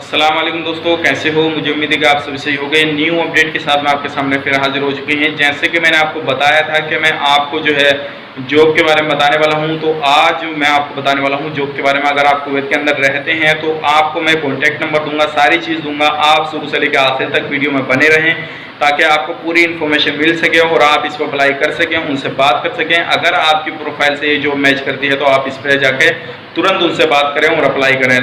अस्सलाम वालेकुम दोस्तों, कैसे हो? मुझे उम्मीद है कि आप सभी सही हो गए। न्यू अपडेट के साथ मैं आपके सामने फिर हाजिर हो चुके हैं। जैसे कि मैंने आपको बताया था कि मैं आपको जो है जॉब के बारे में बताने वाला हूं, तो आज मैं आपको बताने वाला हूं जॉब के बारे में। अगर आप कुवैत के अंदर रहते हैं तो आपको मैं कॉन्टैक्ट नंबर दूंगा, सारी चीज़ दूंगा। आप शुरू से लेकर आखिर तक वीडियो में बने रहें ताकि आपको पूरी इन्फॉर्मेशन मिल सके और आप इस पर अप्लाई कर सकें, उनसे बात कर सकें। अगर आपकी प्रोफाइल से ये जॉब मैच करती है तो आप इस पर जाके तुरंत उनसे बात करें और अप्लाई करें।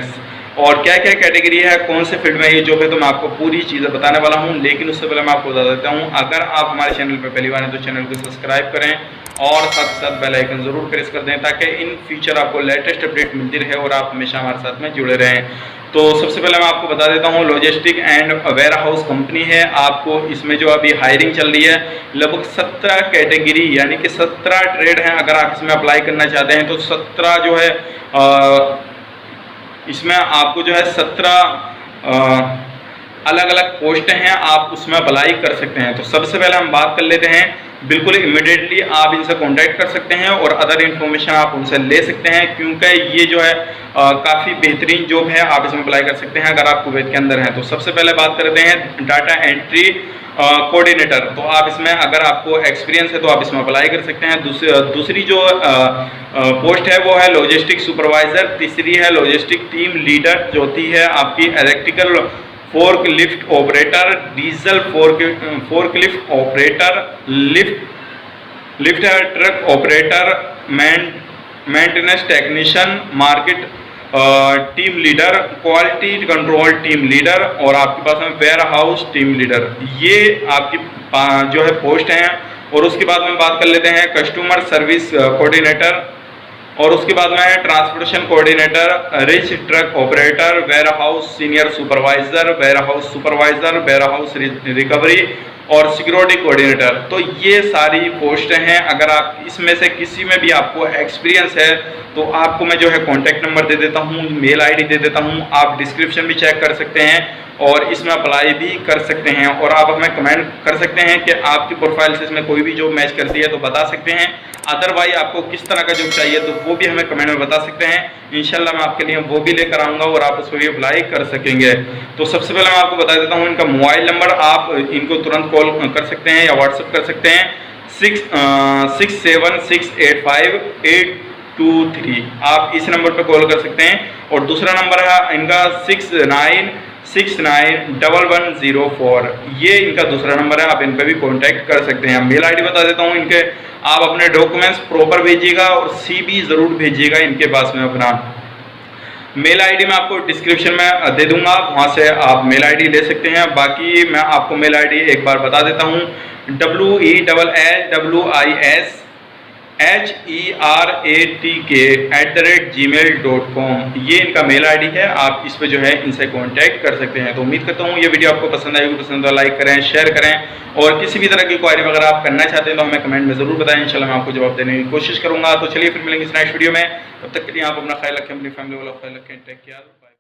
और क्या क्या कैटेगरी है, कौन से फील्ड में ये जॉब है, तो मैं आपको पूरी चीज़ें बताने वाला हूं। लेकिन उससे पहले मैं आपको बता देता हूं, अगर आप हमारे चैनल पर पहली बार हैं तो चैनल को सब्सक्राइब करें और साथ साथ बेल आइकन ज़रूर प्रेस कर दें ताकि इन फ्यूचर आपको लेटेस्ट अपडेट मिलती रहे और आप हमेशा हमारे साथ में जुड़े रहें। तो सबसे पहले मैं आपको बता देता हूँ, logistic and warehouse company है। आपको इसमें जो अभी हायरिंग चल रही है, लगभग 17 कैटेगरी यानी कि 17 ट्रेड हैं। अगर आप इसमें अप्लाई करना चाहते हैं तो 17 जो है इसमें आपको जो है 17 अलग अलग पोस्ट हैं, आप उसमें अप्लाई कर सकते हैं। तो सबसे पहले हम बात कर लेते हैं, बिल्कुल इमिडिएटली आप इनसे कांटेक्ट कर सकते हैं और अदर इन्फॉर्मेशन आप उनसे ले सकते हैं, क्योंकि ये जो है काफ़ी बेहतरीन जॉब है। आप इसमें अप्लाई कर सकते हैं अगर आप कुवैत के अंदर हैं तो। सबसे पहले बात करते हैं डाटा एंट्री कोऑर्डिनेटर। तो आप इसमें अगर आपको एक्सपीरियंस है तो आप इसमें अप्लाई कर सकते हैं। दूसरी जो पोस्ट है वो है लॉजिस्टिक सुपरवाइज़र। तीसरी है लॉजिस्टिक टीम लीडर। चौथी है आपकी electrical fork lift operator, diesel fork lift operator, lift truck operator, maintenance technician, market team leader, quality control team leader और आपके पास में वेयर हाउस टीम लीडर। ये आपकी जो है पोस्ट हैं। और उसके बाद में बात कर लेते हैं कस्टमर सर्विस कोऑर्डिनेटर, और उसके बाद में है transportation coordinator, reach truck operator, warehouse senior supervisor, warehouse supervisor, warehouse recovery और सिक्योरिटी कोऑर्डिनेटर। तो ये सारी पोस्ट हैं। अगर आप इसमें से किसी में भी आपको एक्सपीरियंस है तो आपको मैं जो है कॉन्टैक्ट नंबर दे देता हूँ, मेल आईडी दे देता हूँ। आप डिस्क्रिप्शन भी चेक कर सकते हैं और इसमें अप्लाई भी कर सकते हैं। और आप हमें कमेंट कर सकते हैं कि आपकी प्रोफाइल से इसमें कोई भी जॉब मैच करती है तो बता सकते हैं। अदरवाइज आपको किस तरह का जॉब चाहिए तो वो भी हमें कमेंट में बता सकते हैं। इंशाल्लाह मैं आपके लिए वो भी लेकर आऊँगा और आप उस पर भी अप्लाई कर सकेंगे। तो सबसे पहले मैं आपको बता देता हूँ इनका मोबाइल नंबर। आप इनको तुरंत कॉल कर सकते हैं या व्हाट्सएप कर सकते हैं 67685823। आप इस नंबर पर कॉल कर सकते हैं। और दूसरा नंबर है इनका 69691104। ये इनका दूसरा नंबर है, आप इन पर भी कांटेक्ट कर सकते हैं। मेल आईडी बता देता हूँ इनके। आप अपने डॉक्यूमेंट्स प्रॉपर भेजिएगा और सीवी ज़रूर भेजिएगा इनके पास में अपना। मेल आईडी मैं आपको डिस्क्रिप्शन में दे दूंगा, वहाँ से आप मेल आईडी ले सकते हैं। बाकी मैं आपको मेल आईडी एक बार बता देता हूँ, WELLWISHERATK@gmail.com। ये इनका मेल आईडी है। आप इस पे जो है इनसे कांटेक्ट कर सकते हैं। तो उम्मीद करता हूँ ये वीडियो आपको पसंद आएगी। पसंद तो लाइक करें, शेयर करें और किसी भी तरह की क्वारी वगैरह आप करना चाहते हैं तो हमें कमेंट में ज़रूर बताएं। इंशाल्लाह मैं आपको जवाब देने की कोशिश करूँगा। तो चलिए फिर मिलेंगे इस नेक्स्ट वीडियो में। तब तक के लिए आप अपना ख्याल रखें, अपनी फैमिली वाला ख्याल रखें। Take care.